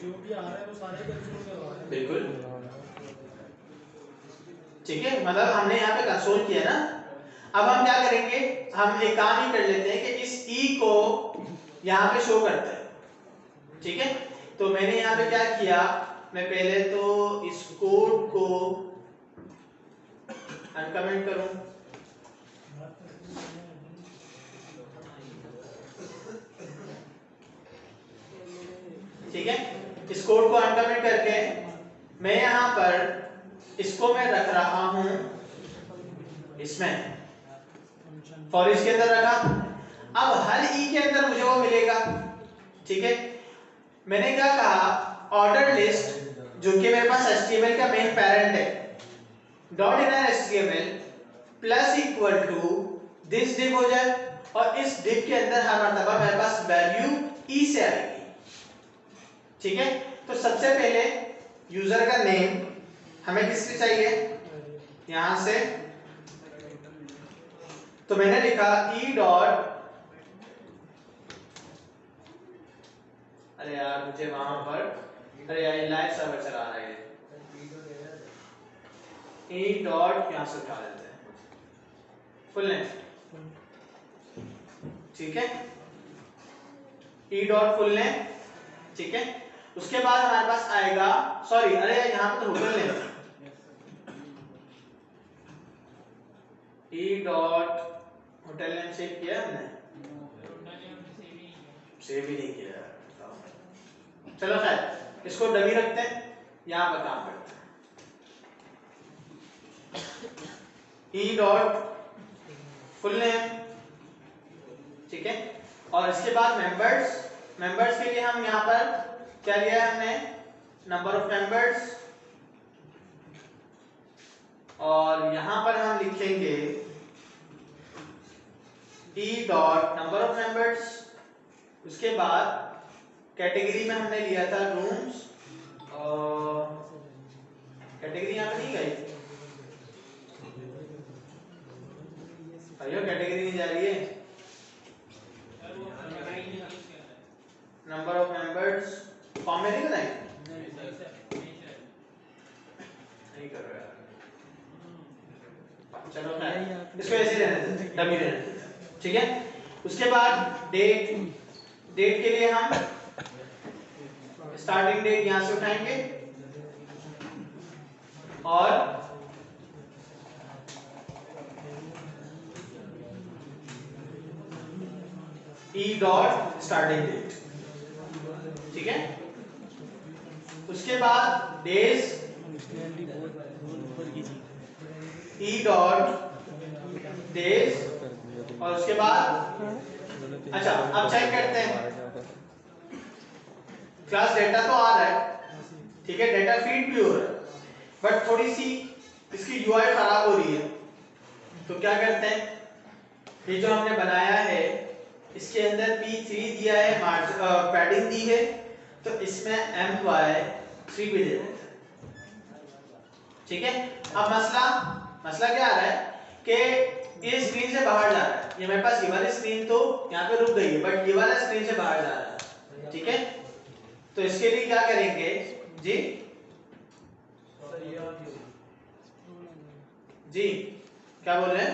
जो भी आ रहा है वो सारे कंसोल करवा रहे हैं। बिल्कुल ठीक है, मतलब हमने यहाँ पे कंसोल किया ना। अब हम क्या करेंगे, हम एक काम ही कर लेते हैं कि इस ई को यहाँ पे शो करते हैं। ठीक है, तो मैंने यहाँ पे क्या किया, मैं पहले तो इस कोड को अनकमेंट करूं, ठीक है, इस कोड को अनकमेंट करके मैं यहाँ पर इसको मैं रख रहा हूं इसमें फॉर इसके अंदर रखा। अब हर ई के अंदर मुझे वो मिलेगा। ठीक है, मैंने क्या कहा, ऑर्डर लिस्ट जो कि मेरे पास HTML का मेन पैरेंट है, dot inner HTML plus equal to this div हो जाए, और इस डिव के अंदर हर मर्तबा मेरे पास वैल्यू ई से आएगी। ठीक है, तो सबसे पहले यूजर का नेम हमें किससे चाहिए, यहां से, तो मैंने लिखा ई डॉट, अरे यार मुझे वहां पर, अरे यार लाइव सर्वर चला रहा है, ई डॉट यहां से उठा लेते हैं फुल नेम। ठीक है, ई डॉट फुल नेम। ठीक है, उसके बाद हमारे पास आएगा, सॉरी अरे यहाँ पे तो hotel name, E dot hotel name save किया हमने, सेव ही नहीं किया। चलो खैर इसको डमी रखते हैं, यहाँ पर काम करते हैं, ई डॉट फुल नेम। ठीक है, और इसके बाद मेंबर्स, मेंबर्स के लिए हम यहाँ पर क्या लिया है हमने, नंबर ऑफ मेंबर्स, और यहां पर हम लिखेंगे E dot number of members. उसके बाद कैटेगरी में हमने लिया था रूम्स, और कैटेगरी यहाँ पे नहीं गई भाइयों, कैटेगरी नहीं जा रही है, नंबर ऑफ मेंबर्स फॉर्म में नहीं बनाई, नहीं कर रहा यार, चलो इसको ऐसे रहने देते, डमी रहने देते। ठीक है, उसके बाद डेट, डेट के लिए हम स्टार्टिंग डेट यहां से उठाएंगे, और ई डॉट स्टार्टिंग डेट। ठीक है, उसके बाद डेज, ई डॉट डेज, और उसके बाद अच्छा अब चेक करते हैं, क्लास डेटा तो आ रहा है, ठीक है, डेटा फीड भी हो रहा है, बट थोड़ी सी इसकी यूआई खराब हो रही है। तो क्या करते हैं, ये जो हमने बनाया है इसके अंदर P3 दिया है, पैडिंग दी है, तो इसमें MY3 भी दे देते हैं। ठीक है, अब मसला क्या आ रहा है कि ये स्क्रीन से बाहर जा रहा है, ये मेरे पास ये वाली स्क्रीन तो यहाँ पे रुक गई है, बट ये वाला स्क्रीन से बाहर जा रहा है। ठीक है, तो इसके लिए क्या करेंगे जी, जी क्या बोल रहे हैं,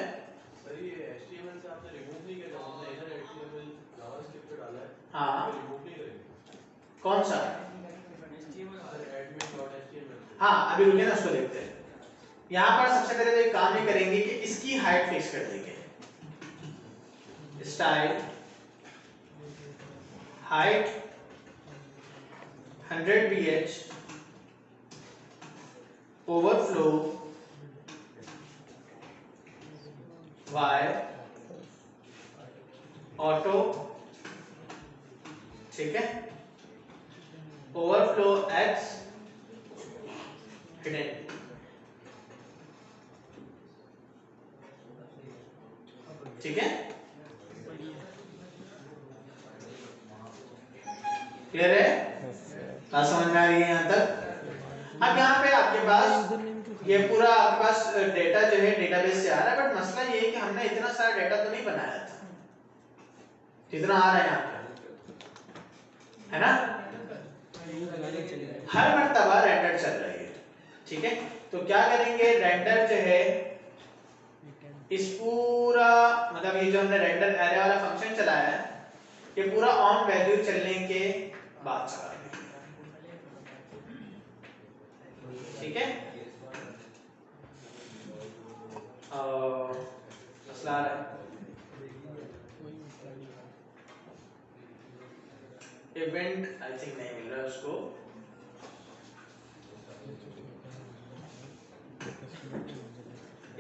सर ये HTML से आपने रिमूव नहीं किया, आपने इधर HTML जावास्क्रिप्ट पे डाला है, हाँ रिमूव नहीं करेंगे, कौन सा, admin.html। हाँ अभी रुके ना, उसको देखते हैं। यहाँ पर सबसे पहले तो एक काम ये करेंगे कि इसकी हाइट फिक्स कर देंगे, style height 100 ph, overflow Y, auto, ठीक है, ओवरफ्लो X, हिडन। ठीक है, क्लियर है, बात समझ में आ रही है यहाँ तक। अब यहाँ पे आपके पास ये पूरा आपके पास डेटा जो है डेटाबेस से आ रहा है, बट मसला ये है कि हमने इतना सारा डेटा तो नहीं बनाया था जितना आ रहा है यहाँ पे, है ना। हर मर्तबा रेंडर चल रही है, ठीक है। तो क्या करेंगे, रेंडर जो है इस पूरा मतलब ये जो हमने रेंडर एरे वाला फंक्शन चलाया है ये पूरा ऑन वैल्यू चलने के बाद चला, ठीक है। मसला आ रहा है, इवेंट आई थिंक नहीं मिल रहा है उसको।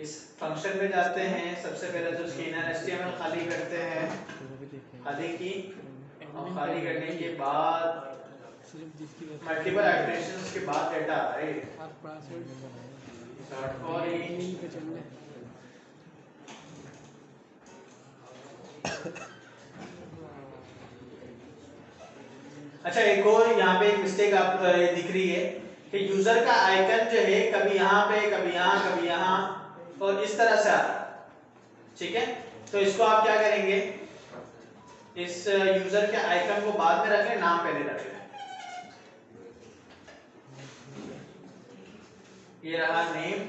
इस फंक्शन में जाते हैं, सबसे पहले तो उसकी इनर एचटीएमएल खाली करते हैं, खाली की, और खाली करने के बाद मल्टीपल इटरेशंस के बाद डेटा आ रहा है डॉट फॉर अच्छा एक और यहाँ पे एक मिस्टेक आप दिख रही है कि यूजर का आइकन जो है कभी यहाँ पे कभी यहाँ कभी यहाँ और इस तरह से आ रहा है, ठीक है। तो इसको आप क्या करेंगे, इस यूजर के आइकन को बाद में रखें, नाम पहले रखें। ये रहा नेम,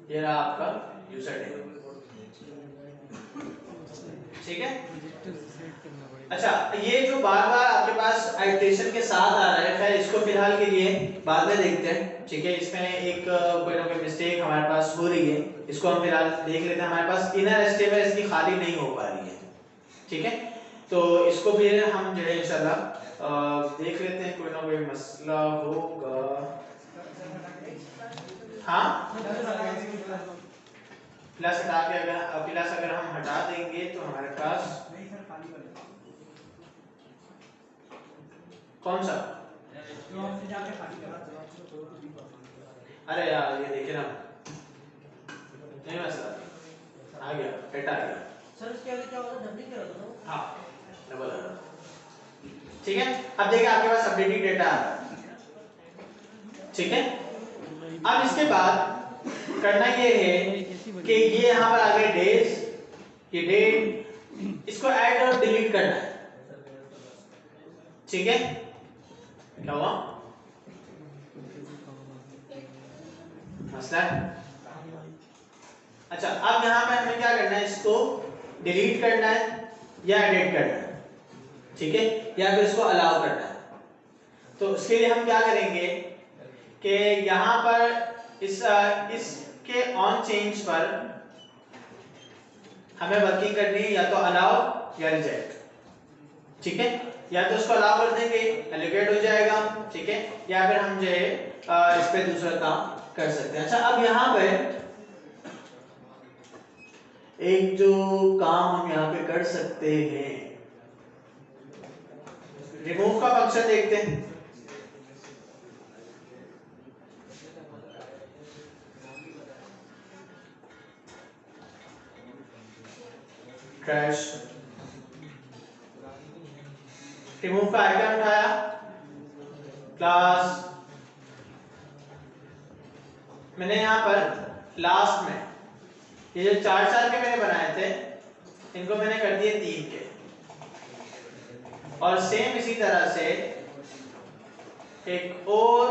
ये रहा आपका यूजर नेम, ठीक है। अच्छा ये जो बार बार आपके पास आइटरेशन के साथ आ रहा है, खैर इसको फिलहाल के लिए बाद में देखते हैं, ठीक है। इसमें एक कोई ना कोई मिस्टेक हमारे पास हो रही है, इसको हम फिलहाल देख लेते हैं। हमारे पास इनर एचटीएमएल इसकी खाली नहीं हो पा रही है, ठीक है। तो इसको फिर हम जो है इंशाल्लाह देख लेते हैं, कोई ना कोई मसला होगा। हाँ प्लस हटा के अगर हम हटा देंगे तो हमारे पास कौन सा, अरे यार ये देखिए ना, नहीं मसला आ गया, डेटा आ गया सर। इसके आगे क्या होगा, डबलिंग करा दो ना। हाँ डबल आ रहा, ठीक है। अब देखिए आपके पास अपडेटेड डेटा आ रहा है, ठीक है। अब इसके बाद करना ये है कि ये यहाँ पर आ गए डेज, ये डेट, इसको ऐड और डिलीट करना है, ठीक है। क्या हुआ, मसला है। अच्छा अब यहाँ पे हमें क्या करना है, इसको डिलीट करना है या एडिट करना है, ठीक है, या फिर इसको अलाउ करना है। तो उसके लिए हम क्या करेंगे कि यहाँ पर इसके ऑन चेंज पर हमें वर्किंग करनी है, या तो अलाउ या रिजेक्ट, ठीक है। या तो उसको अलाउ कर देंगे, एलोकेट हो जाएगा, ठीक है, या फिर हम जो है इस पे दूसरा काम कर सकते हैं। अच्छा अब यहाँ पे एक जो काम हम यहाँ पे कर सकते हैं, रिमूव का फंक्शन देखते हैं। ट्रैश, रिमूव का आइकन उठाया, क्लास, मैंने यहाँ पर लास्ट में ये जो चार के मैंने बनाए थे इनको मैंने कर दिए 3 के, और सेम इसी तरह से एक और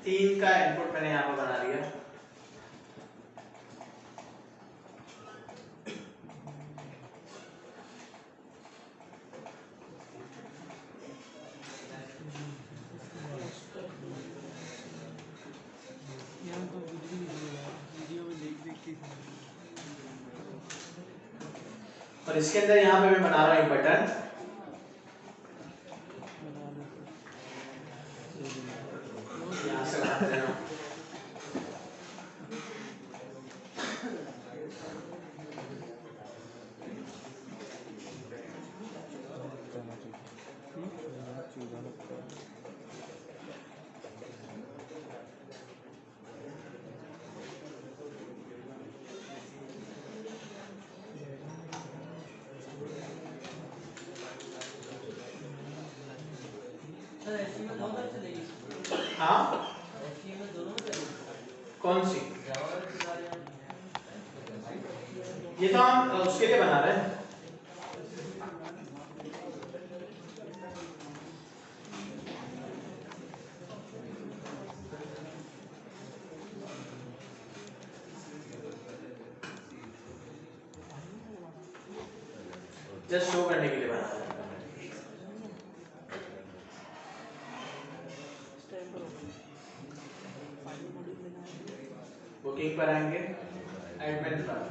3 का इनपुट मैंने यहाँ पर बना लिया। और इसके अंदर यहाँ पे मैं बना रहा हूँ एक बटन, यहाँ से बनाते हैं। सर एचटीएमएल दोनों चलेगी, हाँ एचटीएमएल दोनों में चलेगी, कौन सी ये तो हम उसके लिए बना रहे हैं। जस्ट शो करने के लिए बना रहे हैं। बुकिंग पर आएंगे, एडमिन पर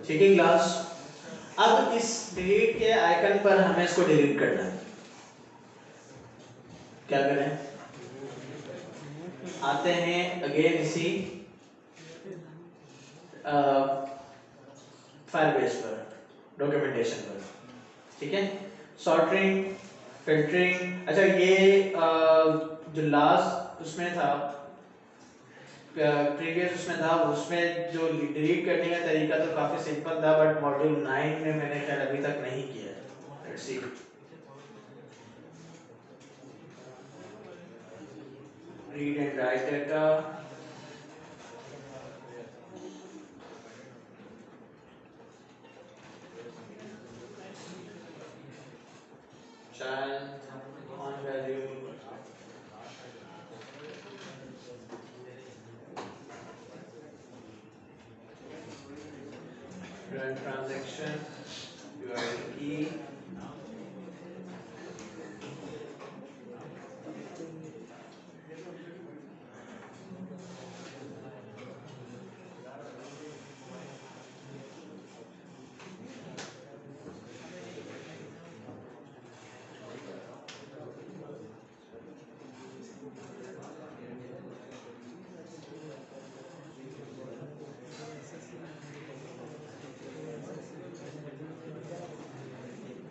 ठीक है क्लास। अब इस डिलीट के आइकन पर हमें इसको डिलीट करना है। क्या करें? आते हैं अगेन इसी फायरबेस पर, डॉक्यूमेंटेशन पर, ठीक है। सॉर्टिंग, फिल्टरिंग, अच्छा ये जो लास्ट उसमें था, प्रीवियस उसमें था, उसमें जो डिलीट करने का तरीका तो काफी सिंपल था, बट मॉड्यूल 9 में मैंने ख्याल अभी तक नहीं किया है। Let's see. Read and right data, child on value, run transaction, UID key,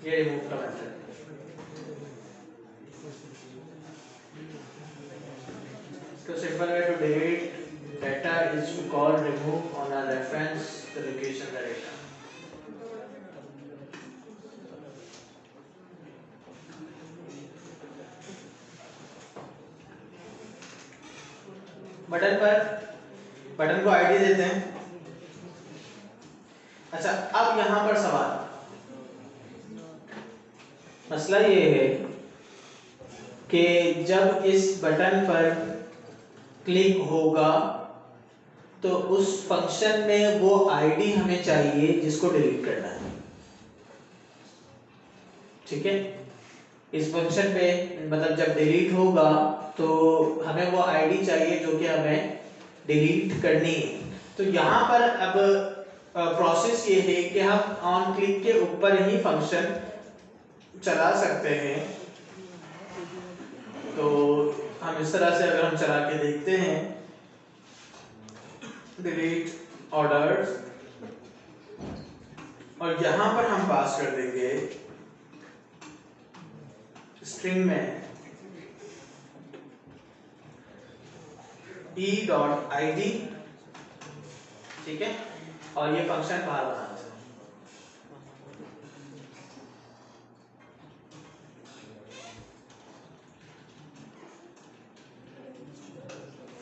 ये रिमूव का method. So simple way to delete data is to call remove on a reference the location the data. Button को ID देते हैं। अच्छा, अब यहां पर सवाल, मसला ये है कि जब इस बटन पर क्लिक होगा तो उस फंक्शन में वो आईडी हमें चाहिए जिसको डिलीट करना है, ठीक है। इस फंक्शन पे मतलब जब डिलीट होगा तो हमें वो आईडी चाहिए जो कि हमें डिलीट करनी है। तो यहाँ पर अब प्रोसेस ये है कि हम ऑन क्लिक के ऊपर ही फंक्शन चला सकते हैं। तो हम इस तरह से अगर हम चला के देखते हैं, डिलीट ऑर्डर्स, और यहाँ पर हम पास कर देंगे स्ट्रिंग में e.id, ठीक है, और ये फंक्शन बाहर बनाना है।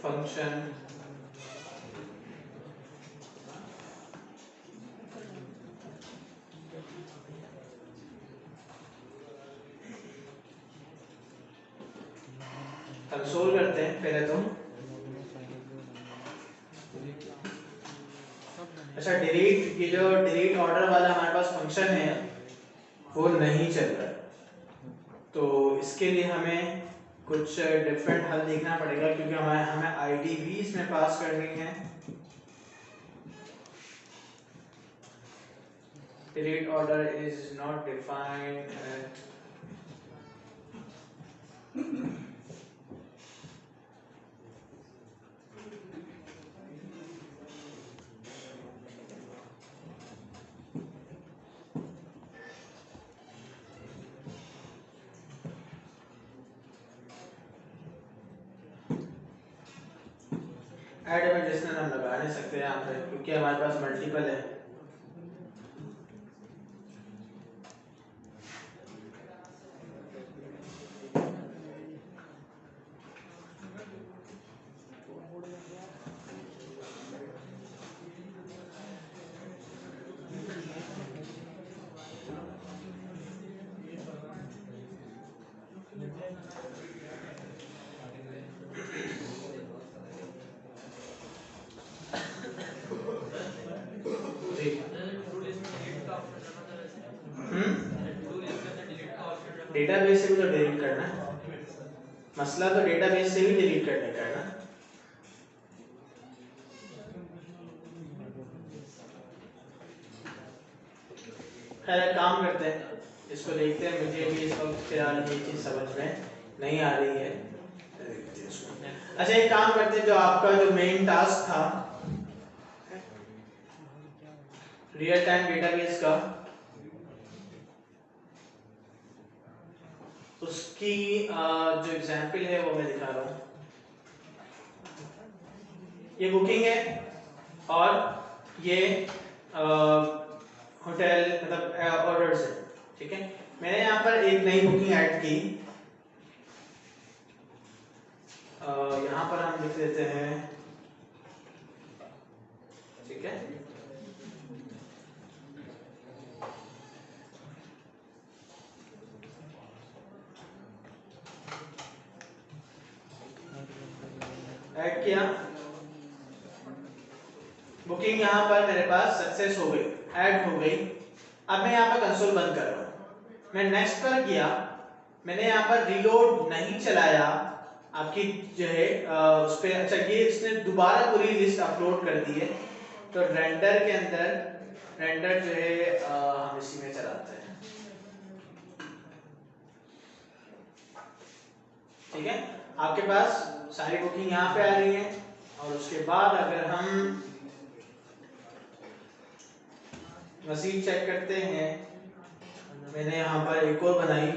फंक्शन कंसोल करते हैं पहले तो। अच्छा, डिलीट, ये जो डिलीट ऑर्डर वाला हमारे पास फंक्शन है वो नहीं चल रहा है, तो इसके लिए हमें कुछ डिफरेंट हल देखना पड़ेगा, क्योंकि हमें आईडी भी इसमें पास करनी है। Delete order is not defined at add adjustment हम लगा नहीं सकते यहाँ पे क्योंकि हमारे पास मल्टीपल है। डेटाबेस से भी तो डिलीट करना है, मसला तो डेटाबेस से भी डिलीट करने का है ना। खैर एक काम करते हैं, इसको देखते हैं। मुझे भी इस वक्त फिलहाल ये चीज़ समझ में नहीं आ रही है। अच्छा एक काम करते हैं, जो आपका जो मेन टास्क था रियल टाइम डेटाबेस का, उसकी जो एग्जांपल है वो मैं दिखा रहा हूँ। ये बुकिंग है और ये होटल मतलब ऑर्डर्स है, ठीक है। मैंने यहाँ पर एक नई बुकिंग ऐड की, यहाँ पर हम लिख देते हैं, ठीक है। ऐड किया, बुकिंग यहाँ पर मेरे पास सक्सेस हो गई, ऐड हो गई। अब मैं यहाँ पर कंसोल बंद कर रहा हूँ, मैं नेक्स्ट पर किया, मैंने यहाँ पर रीलोड नहीं चलाया आपकी जो है उस पर। अच्छा ये इसने दोबारा पूरी लिस्ट अपलोड कर दी है, तो रेंडर के अंदर रेंडर जो है हम इसी में चलाते हैं, ठीक है। आपके पास सारी बुकिंग यहाँ पे आ रही है। और उसके बाद अगर हम रसीद चेक करते हैं, मैंने यहाँ पर एक और बनाई,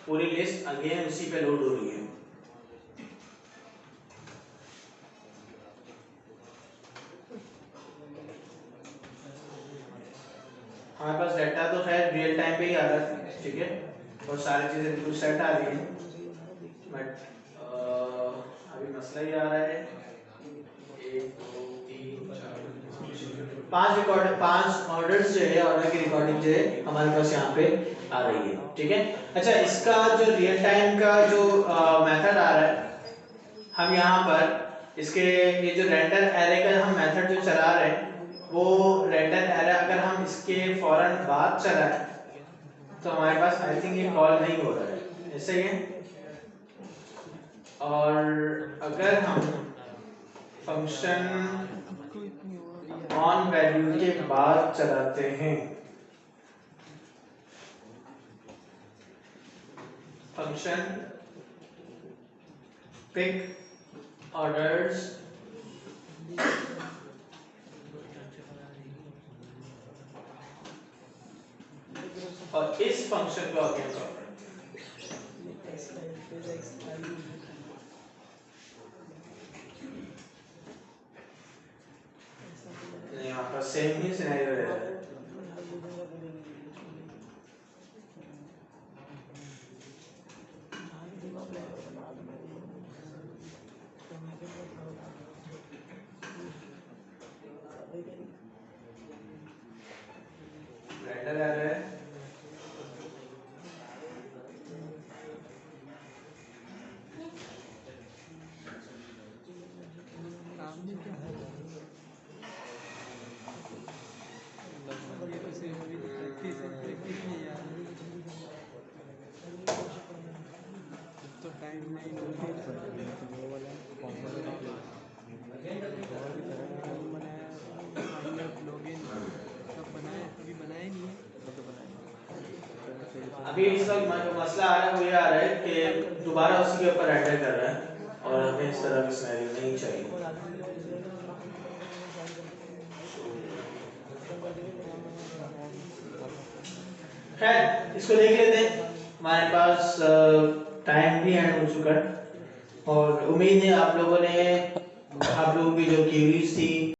पूरी लिस्ट अगेन उसी पे लोड हो रही है। हमारे पास डाटा तो खैर रियल टाइम पे ही आ रहा है, ठीक है, और सारी चीजें बिल्कुल सेट आ रही है। बट अभी मसला ये आ रहा है, 1 2 3 4 5 ऑर्डर्स जो है, ऑर्डर की रिकॉर्डिंग जो है हमारे पास यहाँ पे आ रही है, ठीक है। अच्छा इसका जो रियल टाइम का जो मेथड आ रहा है, हम यहाँ पर इसके ये जो रेंडर एरे का हम मेथड जो चला रहे हैं, वो रेंडर एरे अगर हम इसके फौरन बाद चलाएं तो हमारे पास आई थिंक ये कॉल नहीं हो रहा है, ऐसे ही है। और अगर हम फंक्शन ऑन वैल्यू के बाद चलाते हैं, फंक्शन पिक ऑर्डर्स और इस फंक्शन को आगे कॉल यहाँ पर सेम ही सिनेरियो रहता है। रेंडर आ रहा है, अभी इस वक्त मसला आ रहा है, वो ये आ रहा है कि दोबारा उसी के ऊपर रेंडर कर रहा है और हमें इस तरह का सिनेरियो नहीं चाहिए। खैर इसको देख लेते हैं, हमारे पास टाइम भी एंड हो चुका है और उम्मीद है आप लोगों की जो क्वेरीज थी